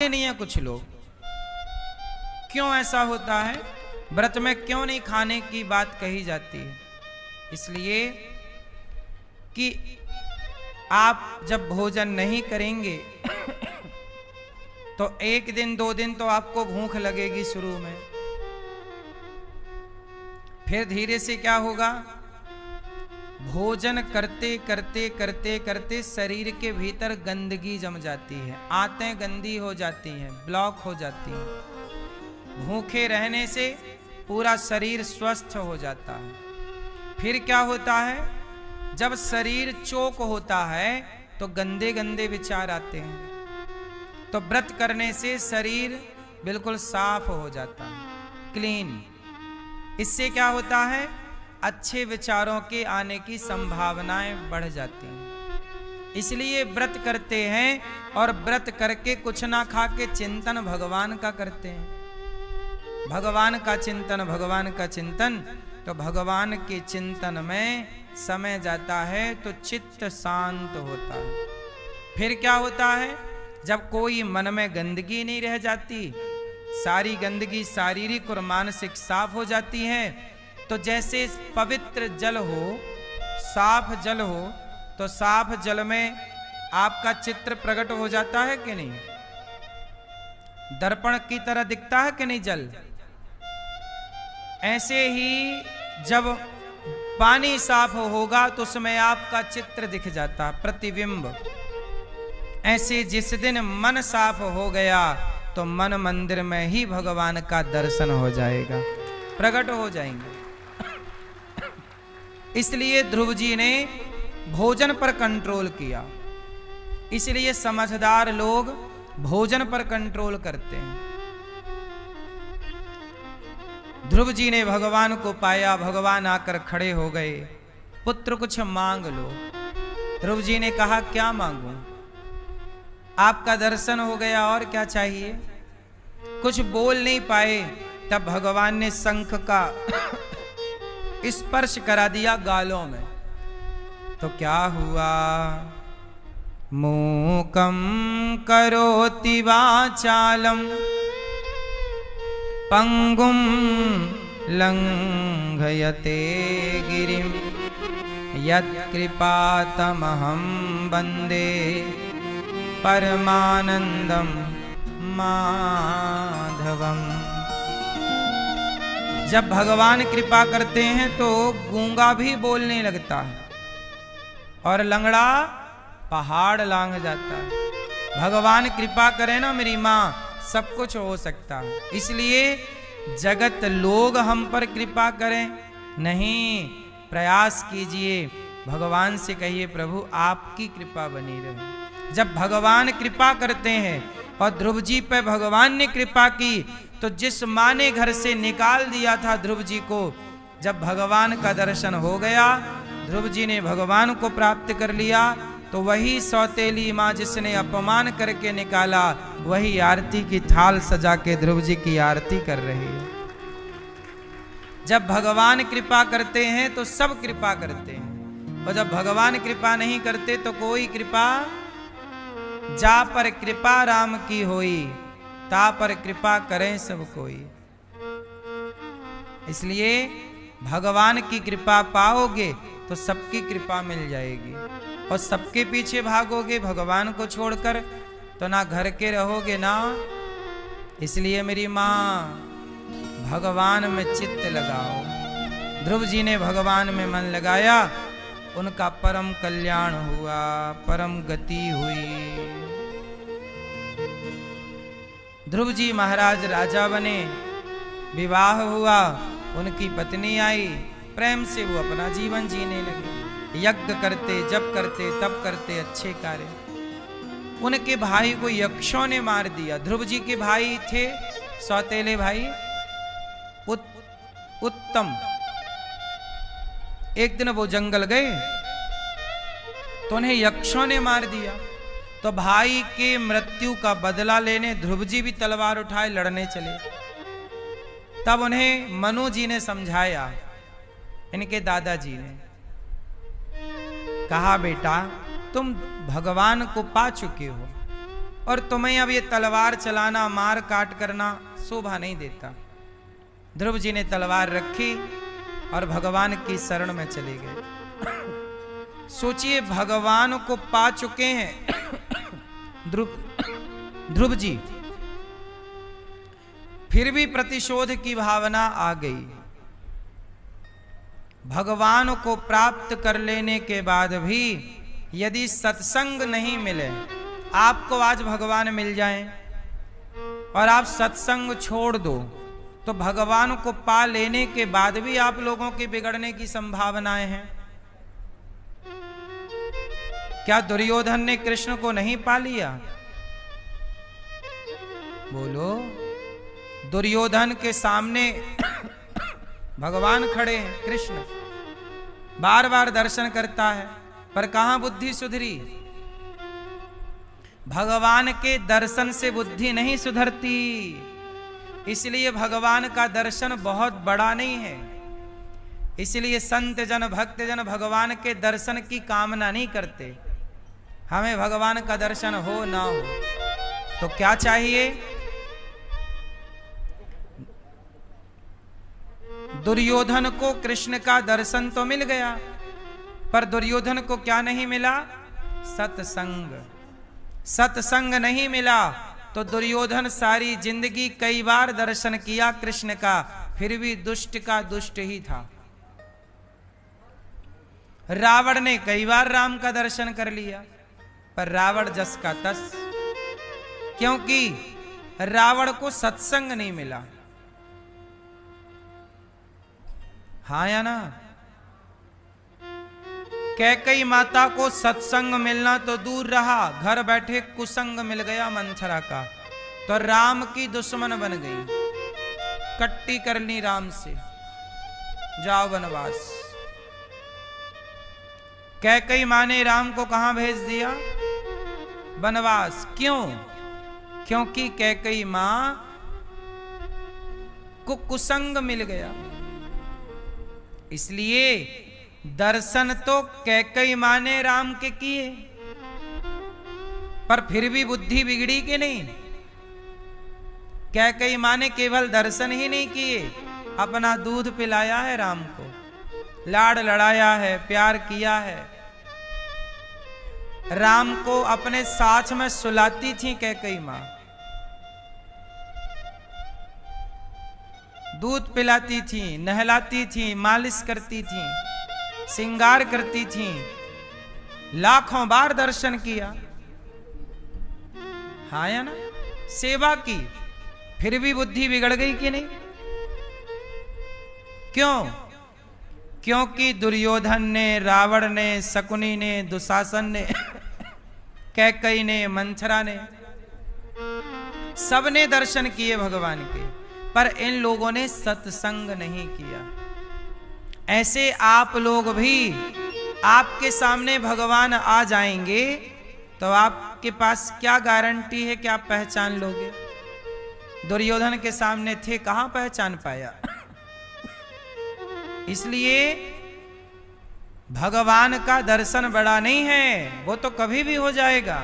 खाते नहीं है कुछ लोग। क्यों ऐसा होता है? व्रत में क्यों नहीं खाने की बात कही जाती है? इसलिए कि आप जब भोजन नहीं करेंगे तो एक दिन 2 दिन तो आपको भूख लगेगी शुरू में, फिर धीरे से क्या होगा, भोजन करते करते करते करते शरीर के भीतर गंदगी जम जाती है, आंतें गंदी हो जाती हैं, ब्लॉक हो जाती हैं। भूखे रहने से पूरा शरीर स्वस्थ हो जाता है। फिर क्या होता है, जब शरीर चोक होता है तो गंदे गंदे विचार आते हैं। तो व्रत करने से शरीर बिल्कुल साफ हो जाता है, क्लीन। इससे क्या होता है, अच्छे विचारों के आने की संभावनाएं बढ़ जाती हैं। इसलिए व्रत करते हैं और व्रत करके कुछ ना खा के चिंतन भगवान का करते हैं। भगवान का चिंतन, भगवान का चिंतन, तो भगवान के चिंतन में समय जाता है तो चित्त शांत होता है। फिर क्या होता है, जब कोई मन में गंदगी नहीं रह जाती, सारी गंदगी शारीरिक और मानसिक साफ हो जाती है। तो जैसे पवित्र जल हो, साफ जल हो, तो साफ जल में आपका चित्र प्रकट हो जाता है कि नहीं? दर्पण की तरह दिखता है कि नहीं जल? ऐसे ही जब पानी साफ होगा तो उसमें आपका चित्र दिख जाता, प्रतिबिंब। ऐसे जिस दिन मन साफ हो गया तो मन मंदिर में ही भगवान का दर्शन हो जाएगा, प्रकट हो जाएंगे। इसलिए ध्रुव जी ने भोजन पर कंट्रोल किया। इसलिए समझदार लोग भोजन पर कंट्रोल करते हैं। ध्रुव जी ने भगवान को पाया, भगवान आकर खड़े हो गए, पुत्र कुछ मांग लो। ध्रुव जी ने कहा, क्या मांगूं? आपका दर्शन हो गया, और क्या चाहिए? कुछ बोल नहीं पाए, तब भगवान ने शंख का स्पर्श करा दिया गालों में। तो क्या हुआ, मूकं करोति वाचालम पंगुम लंघयते गिरिम यत्कृपातमहं वन्दे परमानंदम माधवम। जब भगवान कृपा करते हैं तो गूंगा भी बोलने लगता है और लंगड़ा पहाड़ लांघ जाता है। भगवान कृपा करे ना मेरी माँ, सब कुछ हो सकता है। इसलिए जगत लोग हम पर कृपा करें नहीं, प्रयास कीजिए, भगवान से कहिए प्रभु आपकी कृपा बनी रहे। जब भगवान कृपा करते हैं, और ध्रुव जी पे भगवान ने कृपा की, तो जिस माँ ने घर से निकाल दिया था ध्रुव जी को, जब भगवान का दर्शन हो गया, ध्रुव जी ने भगवान को प्राप्त कर लिया, तो वही सौतेली माँ जिसने अपमान करके निकाला, वही आरती की थाल सजा के ध्रुव जी की आरती कर रही है। जब भगवान कृपा करते हैं तो सब कृपा करते हैं, और जब भगवान कृपा नहीं करते तो कोई कृपा, जा पर कृपा राम की होई, ता पर कृपा करें सब कोई। इसलिए भगवान की कृपा पाओगे तो सबकी कृपा मिल जाएगी, और सबके पीछे भागोगे भगवान को छोड़कर तो ना घर के रहोगे ना। इसलिए मेरी माँ, भगवान में चित्त लगाओ। ध्रुव जी ने भगवान में मन लगाया, उनका परम कल्याण हुआ, परम गति हुई। ध्रुव जी महाराज राजा बने, विवाह हुआ, उनकी पत्नी आई, प्रेम से वो अपना जीवन जीने लगे। यज्ञ करते, जप करते, तप करते, अच्छे कार्य। उनके भाई को यक्षों ने मार दिया। ध्रुव जी के भाई थे सौतेले भाई उत्तम। एक दिन वो जंगल गए तो उन्हें यक्षों ने मार दिया। तो भाई के मृत्यु का बदला लेने ध्रुव जी भी तलवार उठाए लड़ने चले। तब उन्हें मनु जी ने समझाया, इनके दादाजी ने कहा, बेटा तुम भगवान को पा चुके हो, और तुम्हें अब ये तलवार चलाना, मार काट करना शोभा नहीं देता। ध्रुव जी ने तलवार रखी और भगवान की शरण में चले गए। सोचिए, भगवान को पा चुके हैं ध्रुव जी, फिर भी प्रतिशोध की भावना आ गई। भगवान को प्राप्त कर लेने के बाद भी यदि सत्संग नहीं मिले, आपको आज भगवान मिल जाएं और आप सत्संग छोड़ दो, तो भगवान को पा लेने के बाद भी आप लोगों के बिगड़ने की संभावनाएं हैं। क्या दुर्योधन ने कृष्ण को नहीं पा लिया? बोलो। दुर्योधन के सामने भगवान खड़े हैं, कृष्ण बार बार दर्शन करता है, पर कहां बुद्धि सुधरी? भगवान के दर्शन से बुद्धि नहीं सुधरती। इसलिए भगवान का दर्शन बहुत बड़ा नहीं है। इसलिए संत जन, भक्त जन भगवान के दर्शन की कामना नहीं करते। हमें भगवान का दर्शन हो ना हो तो क्या चाहिए? दुर्योधन को कृष्ण का दर्शन तो मिल गया, पर दुर्योधन को क्या नहीं मिला? सत्संग। सत्संग नहीं मिला तो दुर्योधन सारी जिंदगी कई बार दर्शन किया कृष्ण का, फिर भी दुष्ट का दुष्ट ही था। रावण ने कई बार राम का दर्शन कर लिया, पर रावण जस का तस, क्योंकि रावण को सत्संग नहीं मिला। हाँ या ना? कैकेयी माता को सत्संग मिलना तो दूर रहा, घर बैठे कुसंग मिल गया मंथरा का, तो राम की दुश्मन बन गई, कट्टी कर ली राम से, जाओ वनवास। कैकेयी मां ने राम को कहां भेज दिया? वनवास। क्यों? क्योंकि कैकेयी मां को कुसंग मिल गया। इसलिए दर्शन तो कैकेयी मां ने राम के किए, पर फिर भी बुद्धि बिगड़ी कि नहीं? कैकेयी मां ने केवल दर्शन ही नहीं किए, अपना दूध पिलाया है राम को, लाड़ लड़ाया है, प्यार किया है। राम को अपने साथ में सुलाती थी कैकेयी मां, दूध पिलाती थी, नहलाती थी, मालिश करती थी, श्रृंगार करती थी, लाखों बार दर्शन किया। हाँ या ना? सेवा की, फिर भी बुद्धि बिगड़ गई कि नहीं? क्यों? क्योंकि दुर्योधन ने, रावण ने, शकुनी ने, दुशासन ने, कैकेयी ने, मंथरा ने, सबने दर्शन किए भगवान के, पर इन लोगों ने सत्संग नहीं किया। ऐसे आप लोग भी, आपके सामने भगवान आ जाएंगे तो आपके पास क्या गारंटी है कि आप पहचान लोगे? दुर्योधन के सामने थे, कहां पहचान पाया? इसलिए भगवान का दर्शन बड़ा नहीं है, वो तो कभी भी हो जाएगा,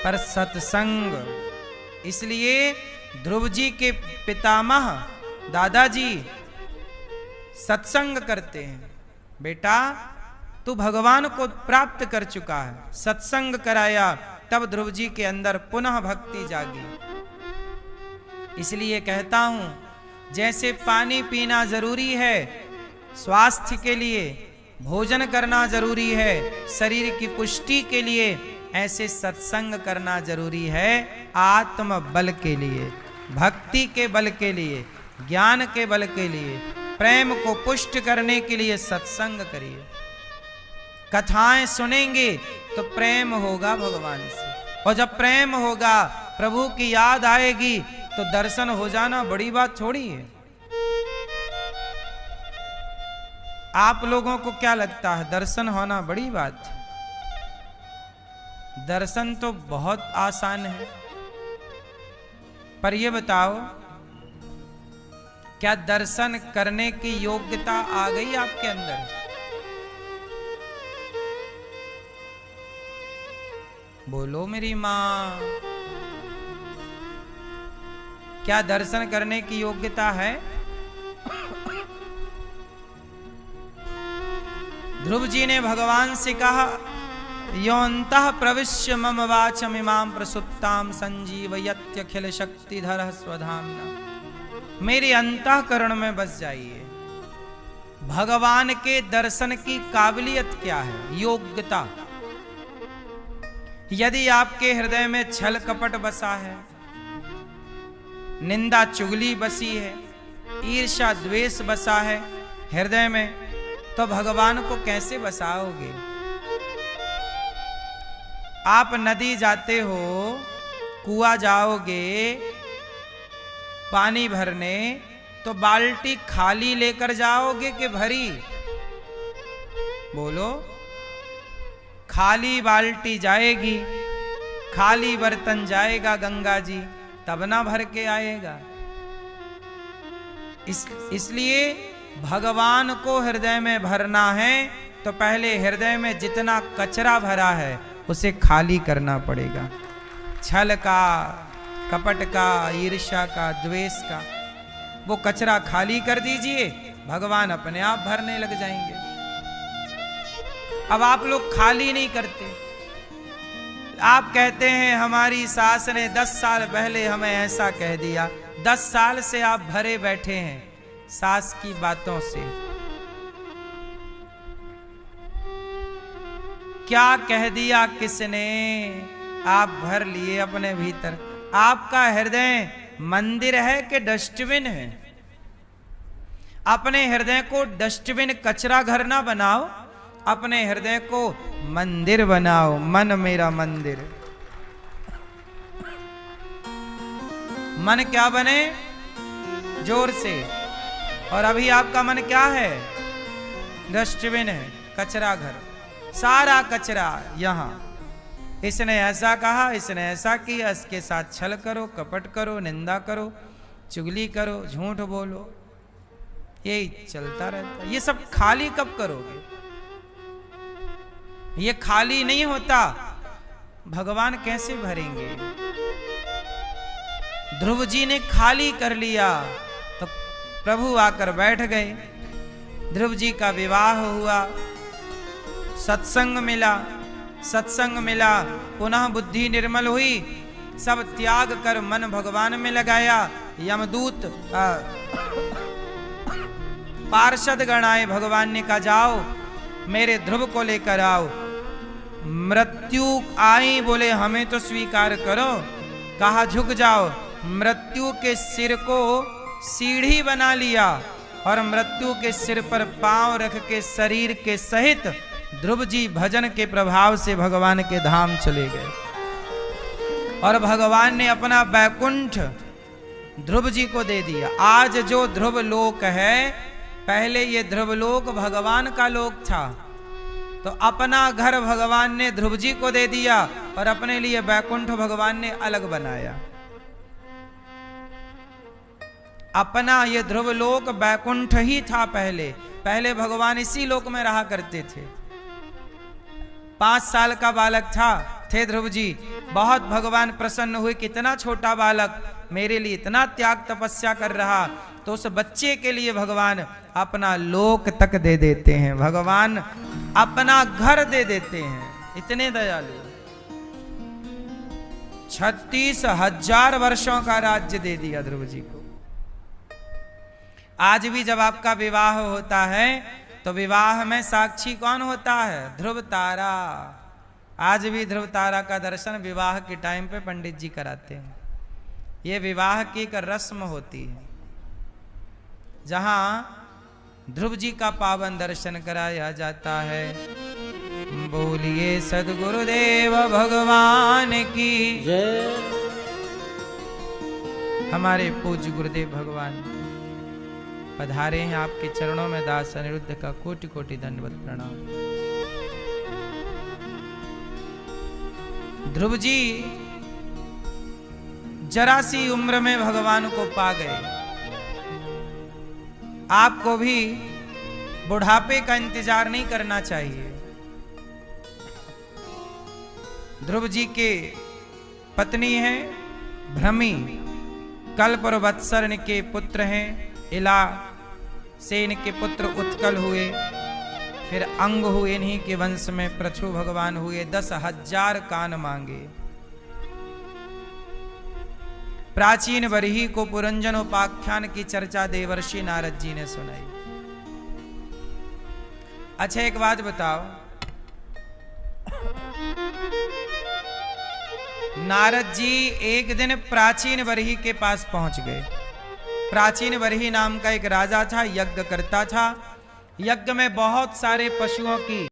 पर सत्संग। इसलिए ध्रुव जी के पितामह दादाजी सत्संग करते हैं। बेटा, तू भगवान को प्राप्त कर चुका है, सत्संग कराया, तब ध्रुव जी के अंदर पुनः भक्ति जागी। इसलिए कहता हूं, जैसे पानी पीना जरूरी है स्वास्थ्य के लिए, भोजन करना जरूरी है शरीर की पुष्टि के लिए, ऐसे सत्संग करना जरूरी है आत्म बल के लिए, भक्ति के बल के लिए, ज्ञान के बल के लिए, प्रेम को पुष्ट करने के लिए सत्संग करिए। कथाएं सुनेंगे तो प्रेम होगा भगवान से, और जब प्रेम होगा, प्रभु की याद आएगी, तो दर्शन हो जाना बड़ी बात थोड़ी है। आप लोगों को क्या लगता है दर्शन होना बड़ी बात? दर्शन तो बहुत आसान है, पर ये बताओ, क्या दर्शन करने की योग्यता आ गई आपके अंदर? बोलो मेरी मां। क्या दर्शन करने की योग्यता है? ध्रुव जी ने भगवान से कहा, योऽन्तः प्रविश्य मम वाचमिमां प्रसुप्तां संजीवयत्यखिल शक्तिधरः स्वधाम्ना। मेरे अंतःकरण में बस जाइए। भगवान के दर्शन की काबिलियत क्या है, योग्यता? यदि आपके हृदय में छल कपट बसा है, निंदा चुगली बसी है, ईर्ष्या द्वेष बसा है हृदय में, तो भगवान को कैसे बसाओगे? आप नदी जाते हो, कुआं जाओगे पानी भरने, तो बाल्टी खाली लेकर जाओगे कि भरी? बोलो। खाली बाल्टी जाएगी, खाली बर्तन जाएगा गंगा जी, तब ना भर के आएगा। इसलिए भगवान को हृदय में भरना है तो पहले हृदय में जितना कचरा भरा है उसे खाली करना पड़ेगा। छल का, कपट का, ईर्ष्या का, द्वेष का, वो कचरा खाली कर दीजिए, भगवान अपने आप भरने लग जाएंगे। अब आप लोग खाली नहीं करते। आप कहते हैं हमारी सास ने 10 साल पहले हमें ऐसा कह दिया। 10 साल से आप भरे बैठे हैं सास की बातों से। क्या कह दिया किसने, आप भर लिए अपने भीतर। आपका हृदय मंदिर है कि डस्टबिन है? अपने हृदय को डस्टबिन, कचरा घर ना बनाओ, अपने हृदय को मंदिर बनाओ। मन मेरा मंदिर। मन क्या बने? जोर से। और अभी आपका मन क्या है? डस्टबिन है, कचरा घर। सारा कचरा यहां। इसने ऐसा कहा, इसने ऐसा किया, इसके साथ छल करो, कपट करो, निंदा करो, चुगली करो, झूठ बोलो, यही चलता रहता। ये सब खाली कब करोगे? ये खाली नहीं होता। भगवान कैसे भरेंगे? ध्रुव जी ने खाली कर लिया तो प्रभु आकर बैठ गए। ध्रुव जी का विवाह हुआ, सत्संग मिला, सत्संग मिला, पुनः बुद्धि निर्मल हुई, सब त्याग कर मन भगवान में लगाया। यमदूत पार्षद गण आए, भगवान ने कहा जाओ मेरे ध्रुव को लेकर आओ। मृत्यु आई, बोले हमें तो स्वीकार करो। कहा झुक जाओ। मृत्यु के सिर को सीढ़ी बना लिया और मृत्यु के सिर पर पांव रख के शरीर के सहित ध्रुव जी भजन के प्रभाव से भगवान के धाम चले गए। और भगवान ने अपना वैकुंठ ध्रुव जी को दे दिया। आज जो ध्रुव लोक है, पहले ये ध्रुव लोक भगवान का लोक था। तो अपना घर भगवान ने ध्रुव जी को दे दिया और अपने लिए वैकुंठ भगवान ने अलग बनाया। अपना ये ध्रुव लोक वैकुंठ ही था पहले। पहले भगवान इसी लोक में रहा करते थे। 5 साल का बालक थे ध्रुव जी। बहुत भगवान प्रसन्न हुए, कितना छोटा बालक मेरे लिए इतना त्याग तपस्या कर रहा। तो उस बच्चे के लिए भगवान अपना लोक तक दे देते हैं, भगवान अपना घर दे देते हैं। इतने दयालु। 36,000 वर्षों का राज्य दे दिया ध्रुव जी को। आज भी जब आपका विवाह होता है तो विवाह में साक्षी कौन होता है? ध्रुव तारा। आज भी ध्रुव तारा का दर्शन विवाह के टाइम पे पंडित जी कराते हैं। ये विवाह की एक रस्म होती है जहां ध्रुव जी का पावन दर्शन कराया जाता है। बोलिए सद्गुरुदेव भगवान की जय। हमारे पूज्य गुरुदेव भगवान पधारे हैं, आपके चरणों में दास अनिरुद्ध का कोटि कोटि दंडवत प्रणाम। ध्रुव जी जरा सी उम्र में भगवान को पा गए। आपको भी बुढ़ापे का इंतजार नहीं करना चाहिए। ध्रुव जी के पत्नी है भ्रमी, कल्प और वत्सर्ण के पुत्र हैं। इला से इनके पुत्र उत्कल हुए, फिर अंग हुए, इन्हीं के वंश में प्रछु भगवान हुए। 10,000 कान मांगे। प्राचीन बरही को पुरंजन उपाख्यान की चर्चा देवर्षि नारद जी ने सुनाई। अच्छा एक बात बताओ, नारद जी एक दिन प्राचीन बरही के पास पहुंच गए। प्राचीन बरही नाम का एक राजा था, यज्ञ करता था। यज्ञ में बहुत सारे पशुओं की